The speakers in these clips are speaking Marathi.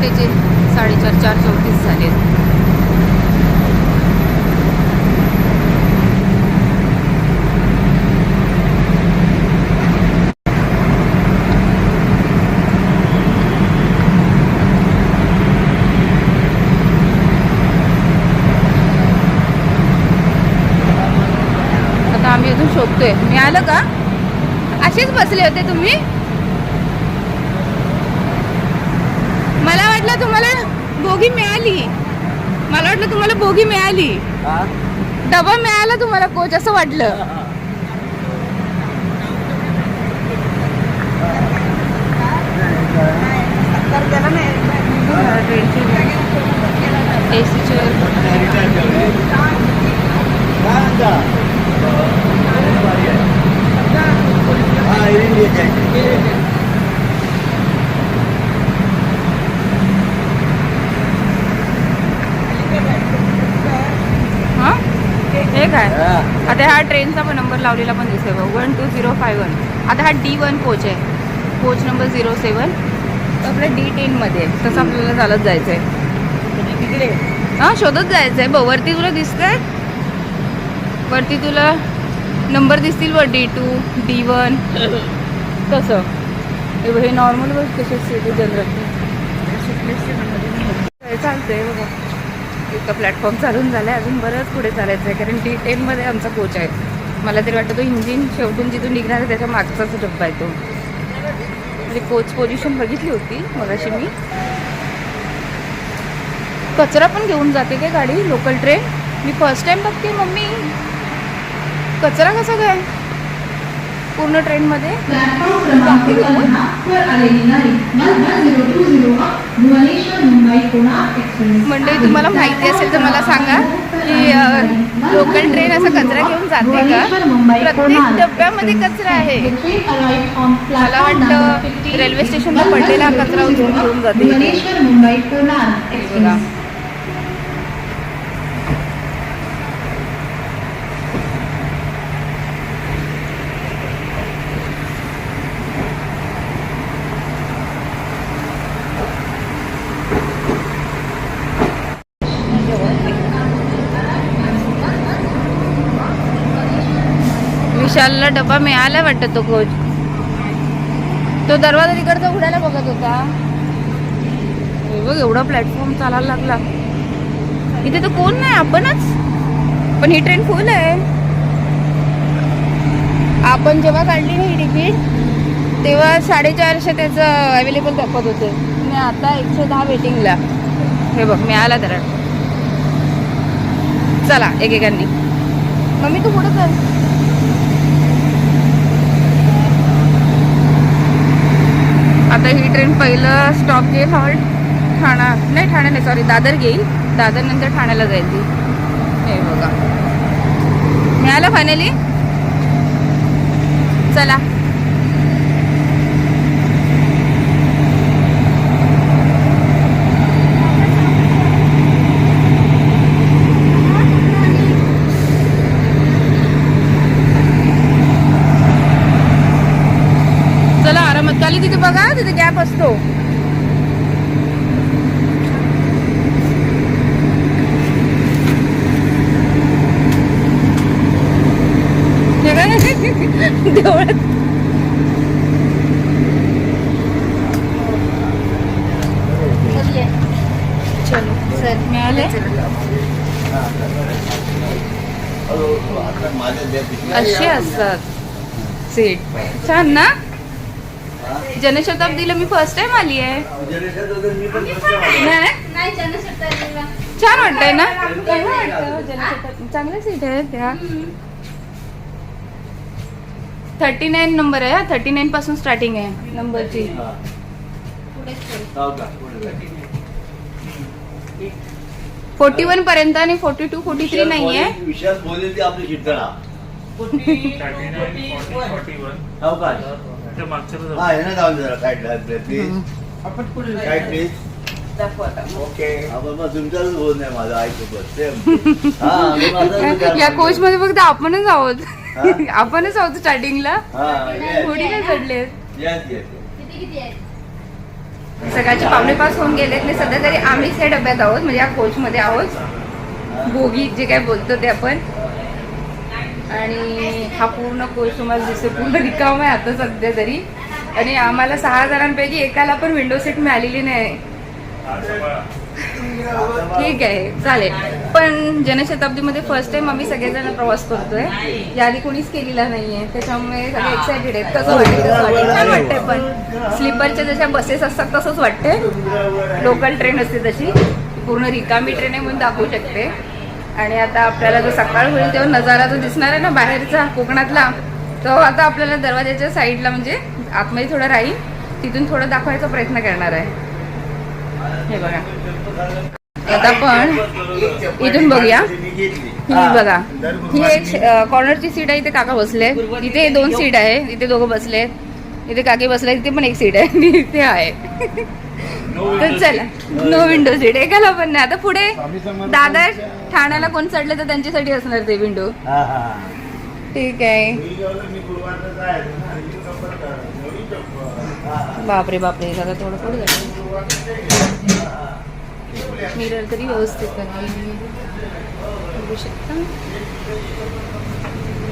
वाजलेचे 4:30 4:34 झाले. आता आम्ही अजून शोधतोय. मिळालं का? असेच बसले होते तुम्ही? मला वाटलं तुम्हाला बोगी मिळाली. मला वाटलं तुम्हाला बोगी मिळाली, डबा मिळाला तुम्हाला कोच असं वाटलं. एसी हे काय? आता हा ट्रेनचा पण नंबर लावलेला पण दिसेल 12051. आता हा D1 कोच आहे, कोच नंबर 07. आपल्या D10 मध्ये तसं आपल्याला चालत जायचं आहे. हां, शोधत जायचं आहे. वरती तुला दिसतंय, वरती तुला नंबर दिसतील व D2 D1 तसं. हे नॉर्मल बस कसे सीट जनरल चालतंय बघा. इतका प्लॅटफॉर्म चालून झाला आहे, अजून बरंच पुढे चालायचं आहे कारण D10 मध्ये आमचा कोच आहे. मला तरी वाटतं तो इंजिन शेवटून जिथून निघणार आहे त्याच्या मागचाच डब्बा आहे तो. म्हणजे कोच पोझिशन बघितली होती मगाशी मी. कचरा पण घेऊन जाते काय गाडी? लोकल ट्रेन मी फर्स्ट टाइम बघते. मम्मी, कचरा कसा काय पूर्ण ट्रेनमध्ये? म्हणजे तुम्हाला माहिती असेल तर मला सांगा की लोकल ट्रेन असं कचरा घेऊन जाते का? प्रत्येक डब्यामध्ये कचरा आहे. मला वाटतं रेल्वे स्टेशनला पडलेला कचरा उचलून घेऊन जाते. बघा, विशालला डबा मिळाला वाटतं. तो कोच, तो दरवाजा तिकडचा उघडायला बघत होता. बघ, एवढा प्लॅटफॉर्म चालायला लागला. इथे तर कोण नाही, आपणच. पण ही ट्रेन फुल आहे. आपण जेव्हा काढली ना ही तिकीट तेव्हा 450 त्याचं अवेलेबल दाखवत होते. मी आता 110 वेटिंगला. हे बघ, मिळाला तर. चला एकेकांनी. मम्मी तू पुढे चल. आता ही ट्रेन पहिलं स्टॉप घेईल हॉल्ट ठाणा, नाही ठाणे नाही, सॉरी दादर घेईल. दादर नंतर ठाण्याला जाईल ती. हे बघा, मिळालं फायनली. चला चला आरामात. खाली तिथे बघा, तिथे गॅप असतो. देवळात चलो सर मिळाले. असे असतात सीट. छान ना? जनशताब्दीला मी फर्स्ट टाइम आली आहे. छान वाटतंय ना? चांगल्या सीट आहे त्या. 39 नंबर आहे. 39 पासून स्टार्टिंग आहे नंबरची. 41 पर्यंत आणि 42 43 नाहीये. या कोच मध्ये फक्त आपणच आहोत. आपणच आहोत स्टार्टिंगला. थोडी नाही चढले. सकाळचे 5:45 होऊन गेलेत नाही. सध्या तरी आम्हीच या डब्यात आहोत, म्हणजे या कोचमध्ये आहोत, बोगी जे काय बोलतो ते आपण. आणि हा पूर्ण कोच तुम्हाला दिसतो पूर्ण रिकामा आहे आता सध्या तरी. आणि आम्हाला 6 जणांपैकी एकाला पण विंडो सीट मिळालेली नाही. ठीक आहे चालेल. पण जनशताब्दीमध्ये फर्स्ट टाइम आम्ही सगळेजण प्रवास करतोय. याआधी कोणीच केलेला नाहीये, त्याच्यामुळे सगळे एक्सायटेड आहेत. कसं वाटतं? छान वाटतंय. पण स्लीपरच्या जशा बसेस असतात तसंच वाटतंय. लोकल ट्रेन असते तशी पूर्ण रिकामी ट्रेन आहे म्हणून दाखवू शकते. आणि आता आपल्याला जो सकाळ होईल तेव्हा नजारा जो दिसणार आहे ना बाहेरचा कोकणातला, तो आता आपल्याला दरवाजाच्या साईडला म्हणजे आतमध्ये थोडं राहील, तिथून थोडं दाखवायचा प्रयत्न करणार आहे. हे बघा आता आपण इथून बघूया. ही बघा, ही एक कॉर्नरची सीट आहे. इथे काका बसले, इथे 2 सीट आहे, इथे दोघं बसले, इथे काकी बसले, इथे पण एक सीट आहे आणि इथे आहे. तर चला, नो विंडो सीट एकाला पण नाही. आता पुढे दादर ठाण्याला कोण चढले तर त्यांच्यासाठी असणार ते विंडो. ठीक आहे. बापरे बापरे, दादा थोडं पुढे मिरर तरी व्यवस्थित बघू शकता.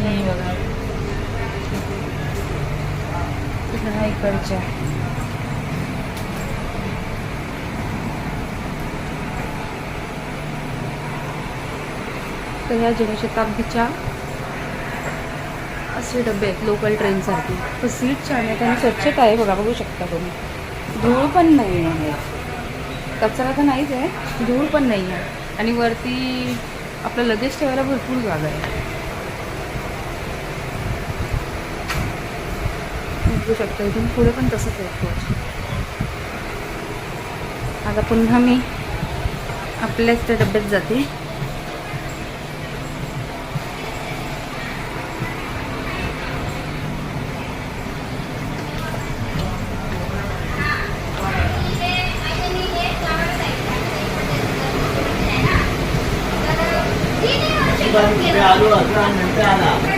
हे बघा इकडच्या तर ह्या जनशताब्दीच्या असे डबे आहेत लोकल ट्रेनसाठी. तर सीट छान आहे, त्यांनी स्वच्छता आहे बघा, बघू शकता तुम्ही. धूळ पण नाही आहे, कचरा तर नाहीच आहे, धूळ पण नाही आहे. आणि वरती आपलं लगेज ठेवायला भरपूर जागा आहे, बघू शकता. इथून पुढे पण तसंच आहे कोच. आता पुन्हा मी आपल्याच त्या डब्यात जाते.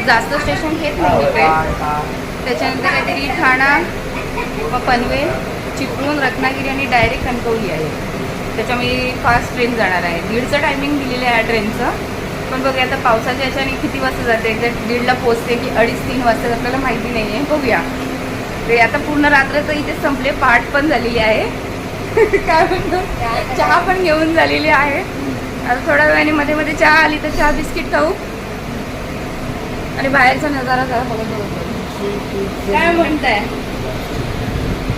जास्त स्टेशन घेत नाही ट्रेन. त्याच्यानंतर काहीतरी ठाणा, पनवेल, चिपळूण, रत्नागिरी आणि डायरेक्ट कणकवली आहे. त्याच्यामुळे फास्ट ट्रेन जाणार आहे. 1:30चं टायमिंग दिलेलं आहे या ट्रेनचं. पण बघूया आता पावसाच्या याच्याने किती वाजता जाते, एक्झॅक्ट 1:30ला पोचते की 2:30-3 वाजता आपल्याला माहिती नाही आहे. बघूया. ते आता पूर्ण रात्र तर इथे संपले, पाठ पण झालेली आहे. काय म्हणतो, चहा पण घेऊन झालेली आहे. आता थोड्या वेळाने मध्ये मध्ये चहा आली तर चहा बिस्किट खाऊ आणि बाहेरचा नजारा जरा बघत होतो. काय म्हणताय,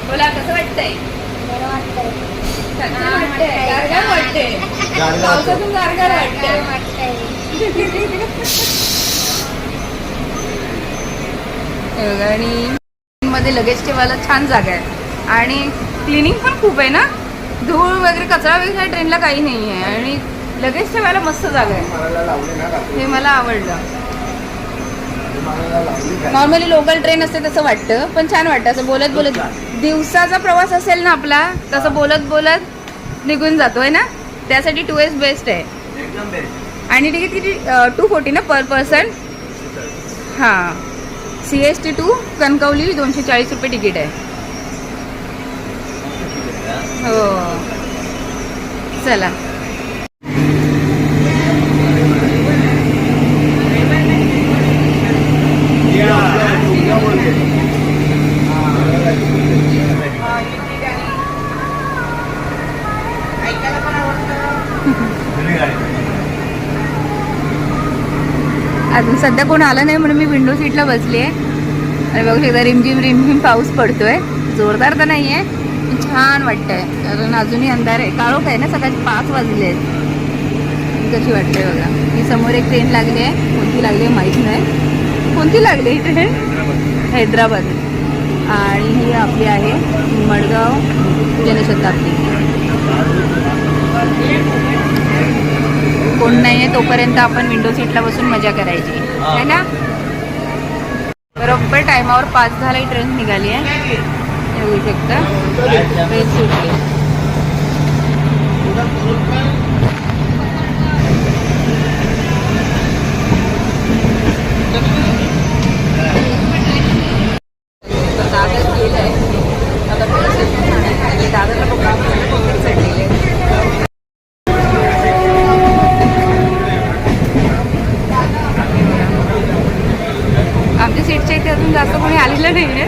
बोला, कसं वाटतंय? गारगार वाटतंय, पावसातून गारगार वाटतंय. आणि मध्ये लगेच ठेवायला छान जागा आहे आणि क्लिनिंग पण खूप आहे ना. धूळ वगैरे कचरा वगैरे ट्रेनला काही नाही आहे आणि लगेच ठेवायला मस्त जागा आहे. हे मला आवडलं. नॉर्मली लोकल ट्रेन असते तसं वाटतं, पण छान वाटतं असं बोलत बोलत. दिवसाचा प्रवास असेल ना आपला, तसं बोलत बोलत निघून जातोय ना, त्यासाठी 2S बेस्ट आहे. आणि तिकीट किती? 240 ना पर पर्सन. हां, CST टू कणकवली 240 रुपये तिकीट आहे. हो चला. अजून सध्या कोण आलं नाही म्हणून मी विंडो सीटला बसली आहे आणि बघू शकता रिमझिम पाऊस पडतोय. जोरदार तर नाही आहे पण छान वाटतंय, कारण अजूनही अंधार आहे, काळोख आहे ना. सकाळचे 5 वाजले आहेत. कशी वाटते बघा. ही समोर एक ट्रेन लागली आहे, कोणती लागली आहे माहीत नाही. कोणती लागली ही ट्रेन? हैदराबाद. आणि ही आपली आहे मडगाव जनशताब्दी. कोण नाही आहे तोपर्यंत आपण विंडो सीटला बसून मजा करायची है ना. बरोबर टायमावर 5 झाला ही ट्रेन निघाली आहे. येऊ शकता ट्रेन सुटली. दादा गेलाय आता आमच्या सीटच्या इथे अजून जास्त कोणी आलेलं नाही आहे.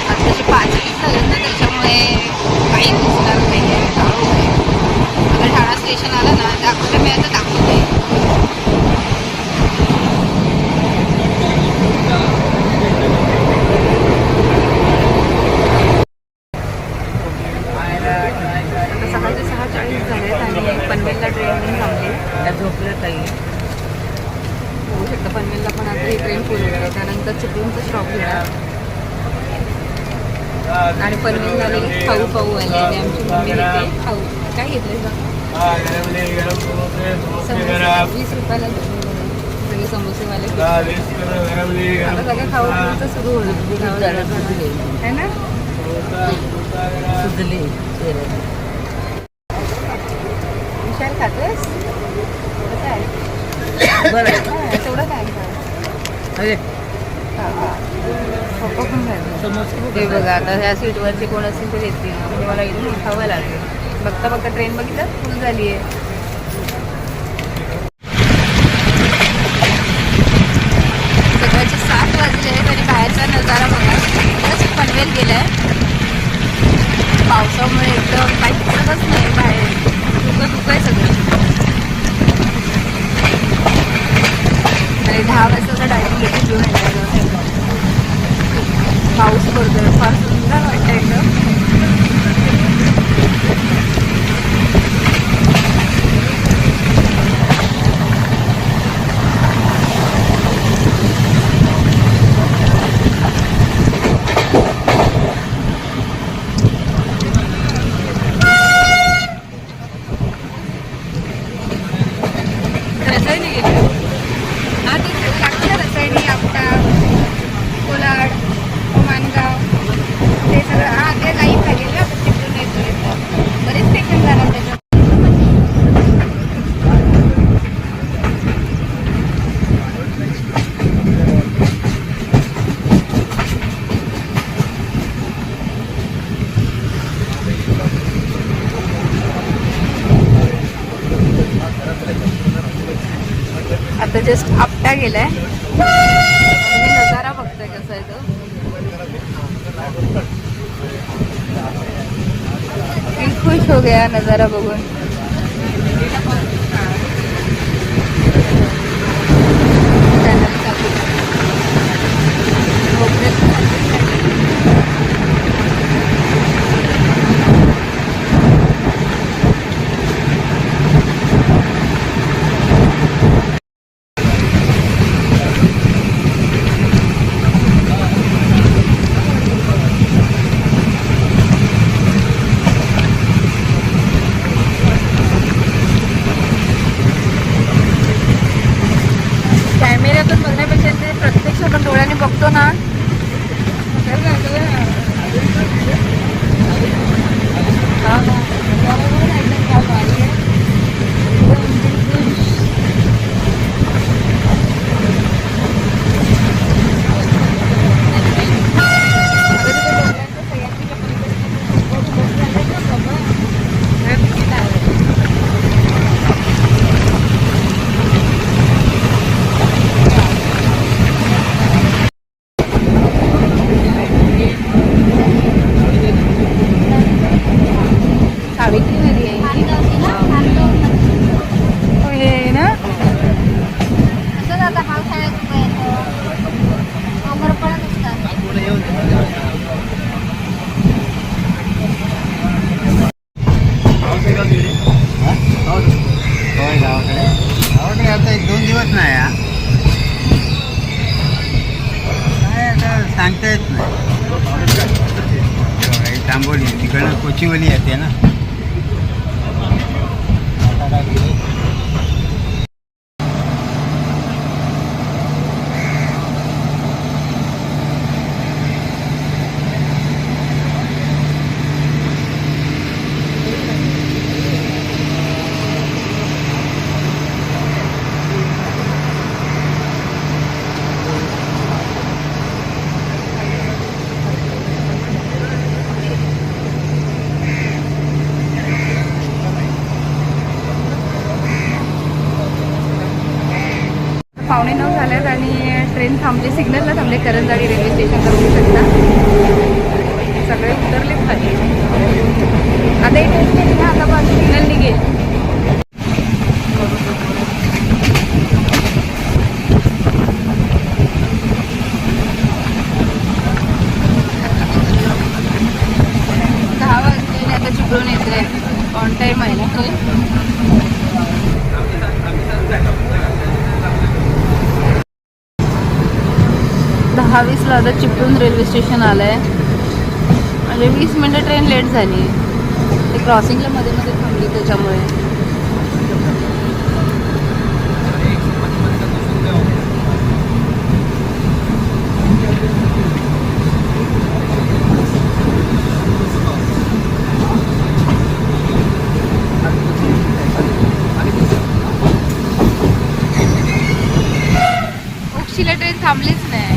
आताचे 5 झाले ना, त्याच्यामुळे काही दिसणार नाही आहे. अगर ठाणा स्टेशन आलं ना दाखवलं मी आता दाखवते. सकाळचे 6:40 झालेत आणि पनवेलला ट्रेन पण थांबली. झोपलं काही होऊ शकतं. पनवेलला पण आता ही ट्रेन फुल होणार आहे. त्यानंतर चिपळूणचा स्टॉप घेणार आणि पनवेल झाले खाऊ खाऊ आले आणि आमची मम्मी घेते खाऊ. काय घेतलं समोसे 20 रुपयाला सगळे समोसेवाले. आता सगळं खाऊ खाऊचं सुरू होणार है ना. विशाल खातेस काय बरं तेवढं काय पप्पा पण खायचं ते बघा. आता ह्या सीटवरचे कोण असतील ते येतील म्हणजे मला इथून खावं लागेल. बघता बघता ट्रेन बघितलं फुल झाली आहे. सकाळचे 7 वाजले आहेत आणि बाहेरचा नजारा बघा. खरंच पनवेल गेलाय. पावसामुळे एकदम काही दिसतच नाही बाहेर. धुकं आहे सगळं. आणि 10 वाजता डायरेक्ट गेली घेऊन येणार. पाऊस पडतोय फार सुंदर वाटतं एकदम. रसायनी गेली हा ते लागतं. रसायनी आपटा कोलाड मानगाव ते सगळं हा ते लाईन लागेल ना. तिकडून येतो बरेच स्टेशन झालं त्याच्यात. आता जस्ट आपटा गेलाय. नजारा बघतोय कसा आहे तो. दिल खुश हो गया नजारा बघून. कॅमेऱ्यातून बघण्यापेक्षा ते प्रत्यक्ष आपण डोळ्याने बघतो ना. आता 1-2 दिवस नाही काय आता सांगता येत नाही. तांबोली तिकडनं कोचिवली येते ना. झाल्यात आणि ट्रेन थांबली, सिग्नलला थांबले करंजाडी रेल्वे स्टेशनला बघू शकता. सगळे उतरलेत खाली. आता ही ट्रेन गेली ना, आता पण सिग्नल निघेल. चिपळूण येते ऑन टाईम आहे ना ट्रेन. 10:20 आता चिपळूण रेल्वे स्टेशन आलं आहे. म्हणजे 20 मिनटं ट्रेन लेट झाली. ते क्रॉसिंगला मध्ये मध्ये थांबली त्याच्यामुळे. उक्षीला ट्रेन थांबलीच नाही.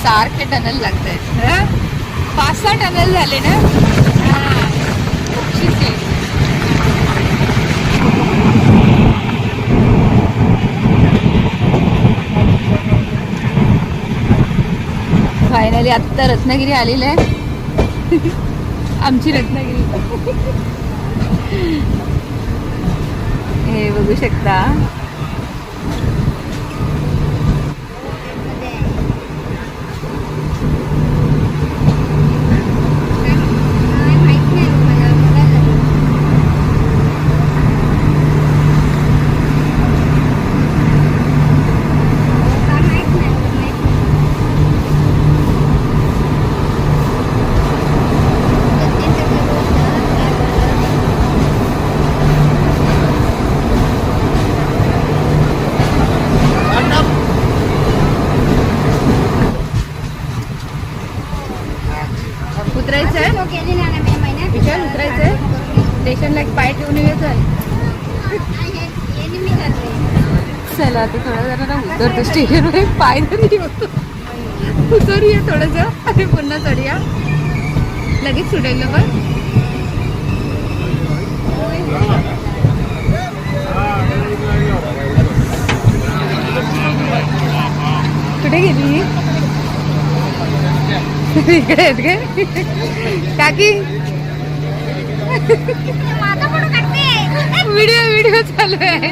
सारखे टनल लागत आहेत. 5-6 टनल झाले ना. फायनली आत्ता रत्नागिरी आलेलं आहे. आमची रत्नागिरी हे बघू शकता. उतरायचंय स्टेशनला एक पाय ठेवून येत. चला आता थोडा जरा ना उतरतो स्टेशनवर. एक पाय तरी होतो. उतरूया थोडंसं आणि पुन्हा चढूया. लगेच सुटेल ना पण. कुठे गेली इकडे आहेत काय काकी. व्हिडिओ चालू आहे.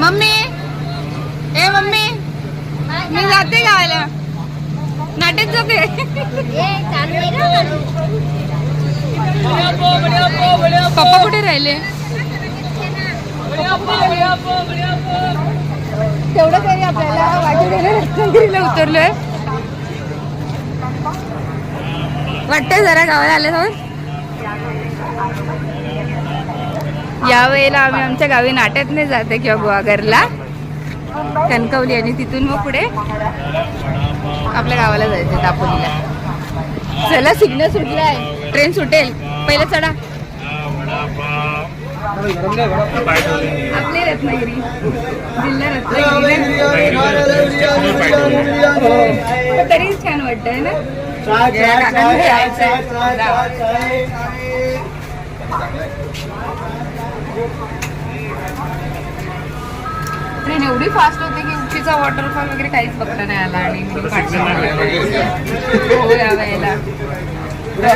मम्मी ए मम्मी मी जाते गावाला. नाट्यात जाते. पप्पा कुठे राहिले. तेवढं तरी आपल्याला वाटेला रत्नागिरीला उतरलोय. वाटतंय जरा गावाला आले जाऊन. यावेळेला आम्ही आमच्या गावी नाट्यातने जाते किंवा गुहागरला कणकवली आणि तिथून मग पुढे आपल्या गावाला जायचं दापोलीला. चला सिग्नल सुटलाय. ट्रेन सुटेल. पहिलं चढा. आपली रत्नागिरी जिल्हा रत्नागिरी तरी छान वाटतंय ना. ट्रेन एवढी फास्ट होते की उशीचा वॉटरफॉल वगैरे काहीच बघता नाही आला. आणि हो या वेळेला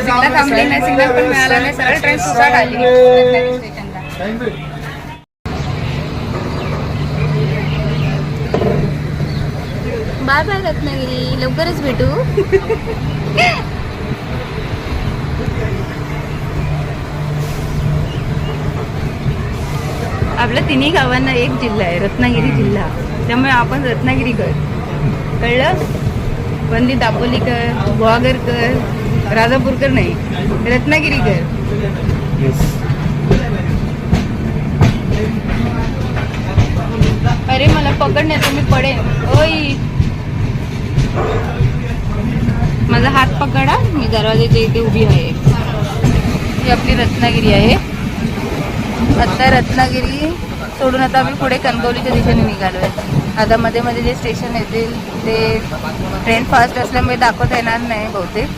सिग्नल थांबली नाही. सिग्नल पण मिळाला नाही. सरळ ट्रेन सुसाट आली स्टेशनला. बाय बाय रत्नागिरी, लवकरच भेटू. आपल्या तिन्ही गावांना एक जिल्हा आहे, रत्नागिरी जिल्हा. त्यामुळे आपण रत्नागिरीकर, कळलं? वंदी दापोलीकर, गुहागरकर, राजापूरकर नाही, रत्नागिरीकर. अरे मला पकडण्यात मी पडेन. ओय माझा हात पकडा, मी दरवाजाच्या इथे उभी आहे. ही आपली रत्नागिरी आहे. आता रत्नागिरी सोडून आता आम्ही पुढे कणकवलीच्या दिशेने निघालोय. आता मध्ये मध्ये जे स्टेशन येतील ते ट्रेन फास्ट असल्यामुळे दाखवता येणार नाही बहुतेक.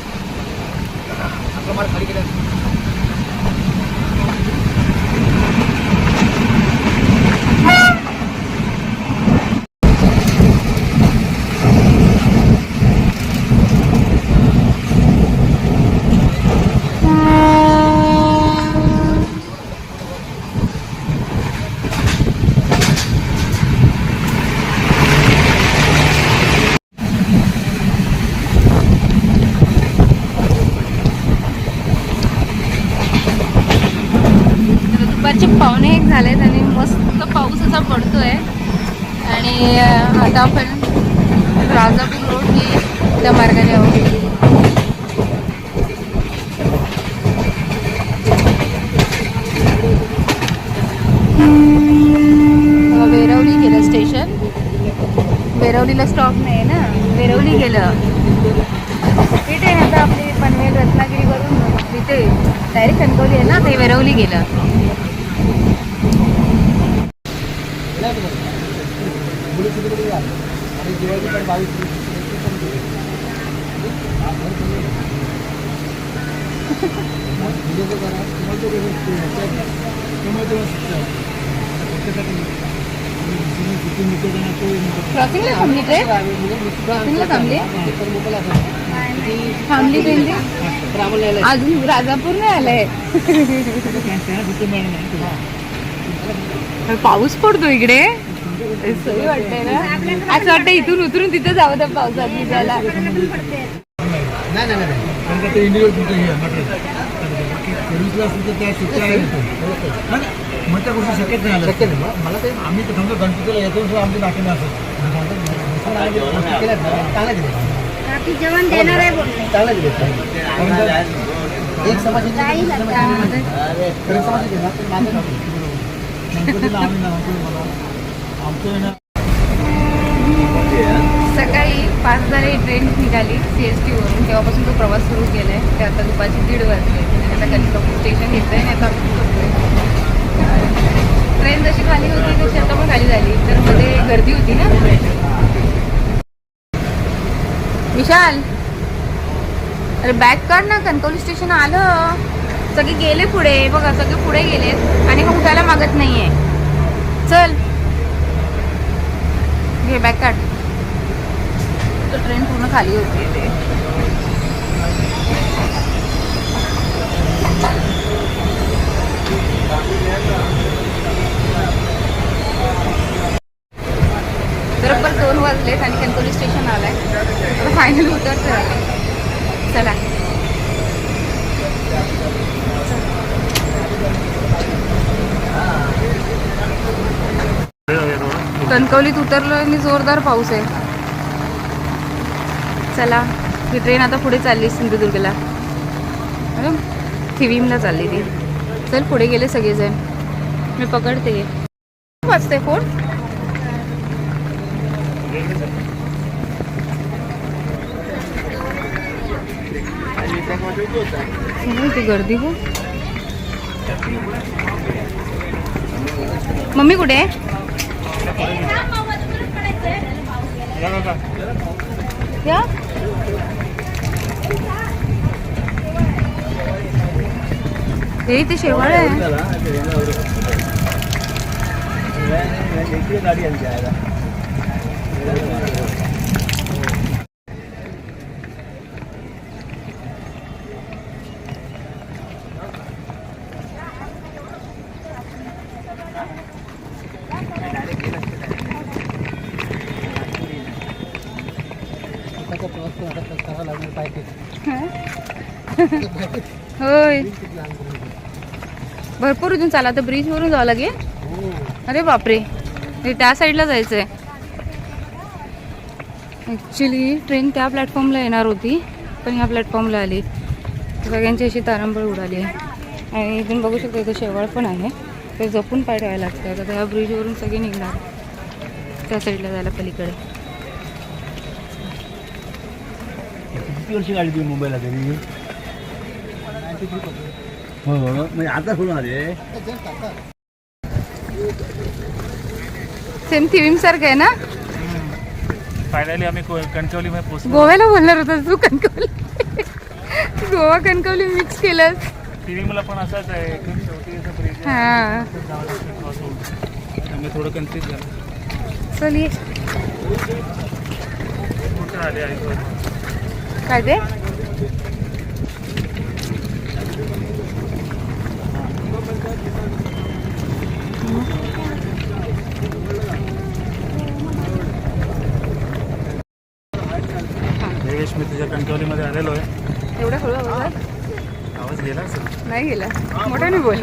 दुपारचे 1:45 झालेत आणि मस्त पाऊस असा पडतोय. आणि आता आपण राजापूर रोड ही त्या मार्गाने आहोत. वेरवली गेलं स्टेशन. वेरवलीला स्टॉप नाही ना, वेरवली गेलं. तिथे आता आपली पनवेल रत्नागिरीवरून तिथे डायरेक्ट कणकवली आहे ना, ते वेरवली गेलं. क्रॉसिंगला थांबली ट्रेन, क्रॉसिंगला थांबली ट्रेन ती अजून राजापूर नाही आलंय. पाऊस पडतो इकडे, सही वाटतंय ना. असं वाटतं इथून उतरून तिथे जावं त्या पावसात भिजायला. त्या गोष्टी शक्यच नाही. शक्य नाही मला ते. आम्ही तर समजा गणपतीला येतो आमच्या नाट्याने असं जेवण देणार आहे. एक समाज सकाळी 5 झाले ट्रेन निघाली CST वरून. तेव्हापासून तो प्रवास सुरू केलाय. ते आता दुपारचे 1:30 वाजले. आता कणकवली स्टेशन घेतलंय आणि आता ट्रेन जशी खाली होती तशी आता पण खाली झाली. तर मध्ये गर्दी होती ना. विशाल अरे बॅक काढ ना, कणकवली स्टेशन आलं. सगळे गेले पुढे बघा, सगळे पुढे गेलेत आणि मग उठायला मागत नाहीये. चल घे बॅक काढ. तर ट्रेन पूर्ण खाली होती ते. बरोबर 2 वाजलेत आणि कणकवली स्टेशन आलाय. फायनल उतरत आलं. चला कणकवलीत उतरलो आणि जोरदार पाऊस आहे. चला ही ट्रेन आता पुढे चालली सिंधुदुर्गला. थिविमला चालली ती. चल पुढे गेले सगळेजण. मी पकडते. वाजते फोन. ती गर्दी हो. मम्मी कुठे आहे? क्या हे ते शेवाळ आहे. त्याचा प्रवास पण आता करावा लागणार पाहिजे. होय भरपूर इथून चाला तर ब्रिजवरून जावं लागेल. अरे बापरे हे त्या साईडला जायचं आहे. ॲक्च्युली ट्रेन त्या प्लॅटफॉर्मला येणार होती पण ह्या प्लॅटफॉर्मला आली. सगळ्यांची अशी तारंबळ उडाली आहे आणि इथून बघू शकतो इथं शेवाळ पण आहे. ते जपून पाय ठेवायला लागतं. आता ह्या ब्रिजवरून सगळे निघणार त्या साईडला जायला पलीकडे. किती वर्षी गाडी तुम्ही मुंबईला तरी? हो म्हणजे आता सोडून आले. सेम थिविम सारखं आहे ना. फायनली आम्ही कणकवलीमध्ये पोहोचलो. गोव्याला बोलणार होता तू कणकवली. गोवा कणकवली मिक्स केलं. टीव्ही मला पण असाच आहे एकदम शेवटी असं ब्रिज हां त्यामुळे थोडं कन्फ्यूज झालं. चलिए कुठं आले आहे काय ते देवेश मी तुझ्या कणकवलीमध्ये आलेलो आहे. एवढा हळू आवाज आवाज गेला असेल. नाही गेला. मोठ्याने बोल.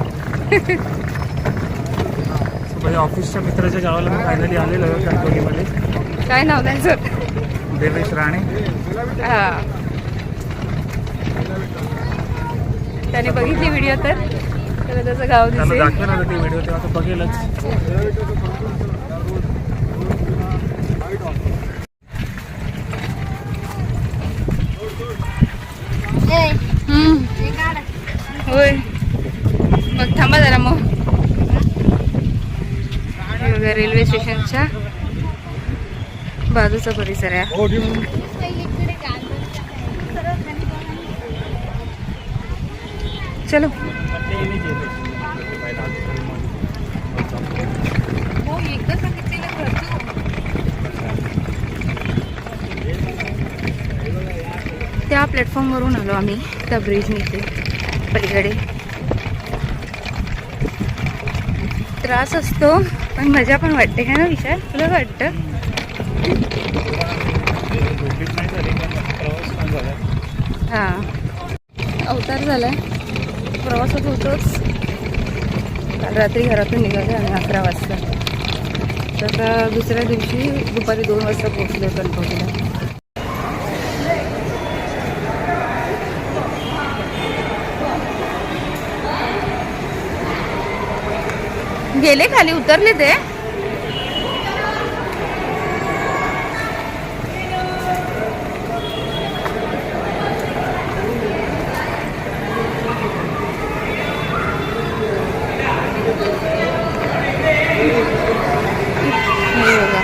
माझ्या ऑफिसच्या मित्राच्या गावाला मी फायनली आलेलो आहे कणकवलीमध्ये. काय नाव त्यांचं. देवेश राणे. हां त्याने बघितली व्हिडिओ तर त्याला त्याचं गाव त्याला दिसेल. दाखवेल होतं ते व्हिडिओ तेव्हा तो बघेलच. होय मग थांबा जरा मग. हे बघा रेल्वे स्टेशनच्या बाजूचा परिसर आहे. चलो त्या प्लॅटफॉर्मवरून आलो आम्ही त्या ब्रिजने इथे पलीकडे. त्रास असतो पण मजा पण वाटते काय ना विशाल तुला वाटतं. हां अवतार झालाय. प्रवासात होतोच. काल रात्री घरातून निघाले आणि 11 वाजता. तर आता दुसऱ्या दिवशी दुपारी 2 वाजता पोहोचले कणकवलीला. गेले खाली उतरले ते. हे बघा.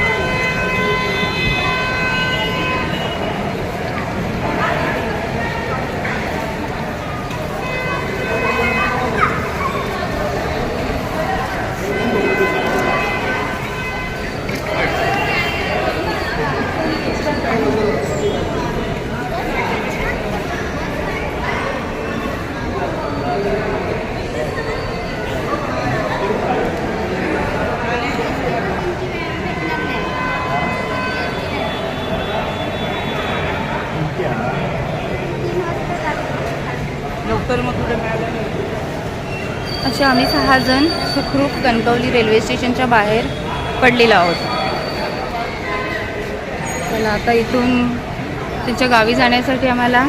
असे आम्ही 6 जण सुखरूप कणकवली रेल्वे स्टेशनच्या बाहेर पडलेलो आहोत. चला आता इथून त्यांच्या गावी जाण्यासाठी आम्हाला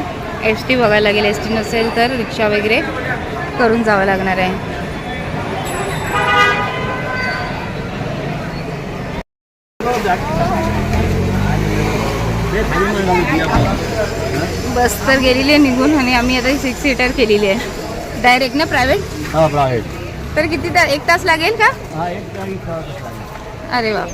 ST बघायला लागेल. ST नसेल तर रिक्षा वगैरे करून जावं लागणार आहे. बस तर गेलेली आहे निघून आणि आम्ही आता 6 सीटर केलेली आहे डायरेक्ट ना प्रायव्हेट. हा प्रायव्हेट. तर किती 1 तास लागेल का. हा 1 तास. अरे वा.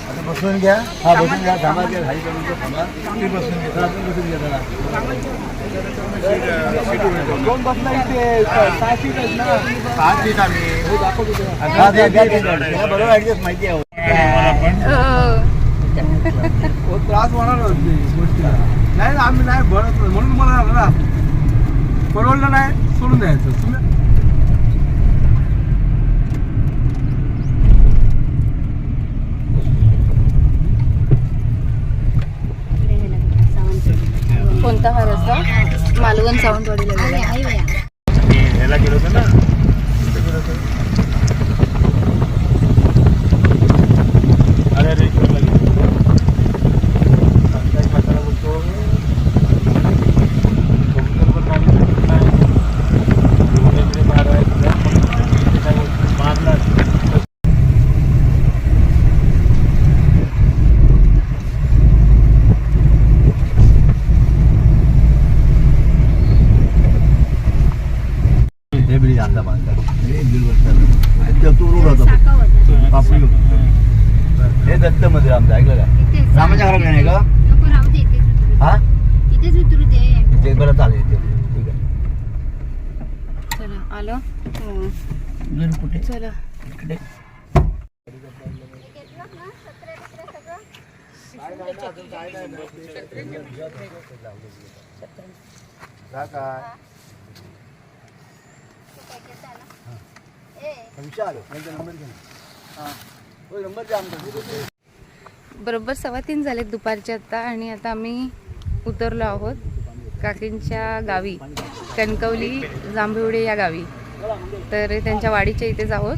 आता बसून घ्या. हा बसून घ्या. थांबा घ्या. खाली करून थांबा. बसून घ्या. बसून घ्या जरा. 2 बसला इथे 6 सीट आहेत ना. 5 सीट आम्ही बरोबर ऍडजस्ट माहिती आहे. त्रास होणार गोष्टीला. नाही आम्ही नाही भरत म्हणून मला ना परवडलं नाही सोडून द्यायचं. पण सावंतवाडीला गेला. मी ह्याला गेलो होतो ना, कुठे गेलो होतो? अरे रेश्वरला गेलो होतो. संताजी माताला बोलतो कोकणवर मारून नाही इकडे बाहेर आहे तुला, मग ते काय बोलतो मारला. हे ब्रिज आणला बांधला हे दीड वर्षाला तो रोड होता कापडी होती. हे दत्त मंदिर आमचं ऐकलं का? रामाच्या घरात नाही का? हा ते बरं चालेल ते ठीक आहे. चला आलो. अजून कुठे चला इकडे बरोबर 3:15 झालेत दुपारचे आता, आणि आता आम्ही उतरलो आहोत काकींच्या गावी, कणकवली जांभिवडे या गावी. तर त्यांच्या वाडीच्या इथेच आहोत.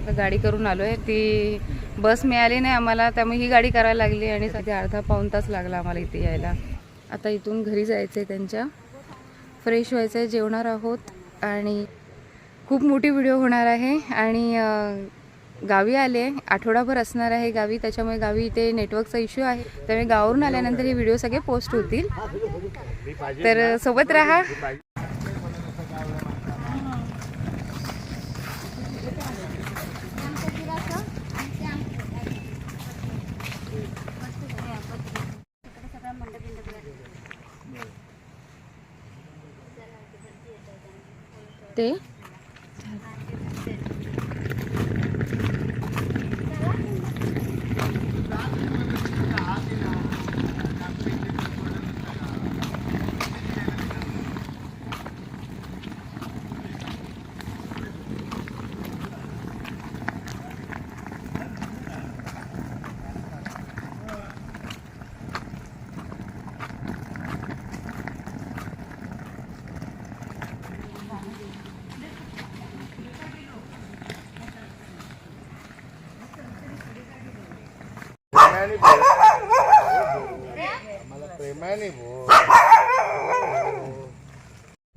तर गाडी करून आलो आहे. ती बस मिळाली नाही आम्हाला, त्यामुळे ही गाडी करायला लागली आणि सध्या अर्धा-पाऊण तास लागला आम्हाला इथे यायला. आता इथून घरी जायचं आहे, त्यांच्या फ्रेश व्हायचं आहे, जेवणार आहोत आणि खूप मोठी व्हिडिओ होणार आहे. आणि गावी आले, आठवडाभर असणार आहे गावी, त्याच्यामुळे गावी इथे नेटवर्कचा इश्यू आहे. त्यामुळे गावावरून आल्यानंतर हे व्हिडिओ सगळे पोस्ट होतील, तर सोबत राहा. ते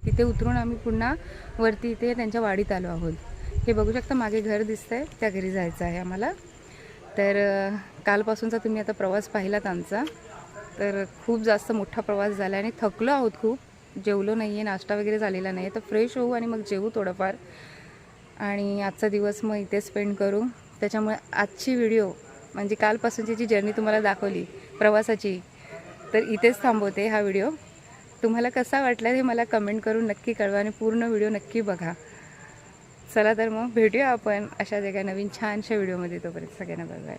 तिथे उतरून आम्ही पुन्हा वरती इथे त्यांच्या वाडीत आलो आहोत. हे बघू शकता मागे घर दिसतंय, त्या घरी जायचं आहे आम्हाला. तर कालपासूनचा तुम्ही आता प्रवास पाहिलात आमचा, तर खूप जास्त मोठा प्रवास झाला आणि थकलो आहोत खूप. जेवलो नाही आहे, नाश्ता वगैरे झालेला नाही आहे. तर फ्रेश होऊ आणि मग जेवू थोडंफार, आणि आजचा दिवस मग इथे स्पेंड करू. त्याच्यामुळे आजची व्हिडिओ म्हणजे कालपासूनची जी जर्नी तुम्हाला दाखवली प्रवासाची, तर इथेच थांबवते हा व्हिडिओ. तुम्हाला कसा वाटला हे मला कमेंट करून नक्की कळवा आणि पूर्ण व्हिडिओ नक्की बघा. चला तर मग भेटूया आपण अशाच एका नवीन छानशा व्हिडिओमध्ये. तोपर्यंत सगळ्यांना बाय बाय.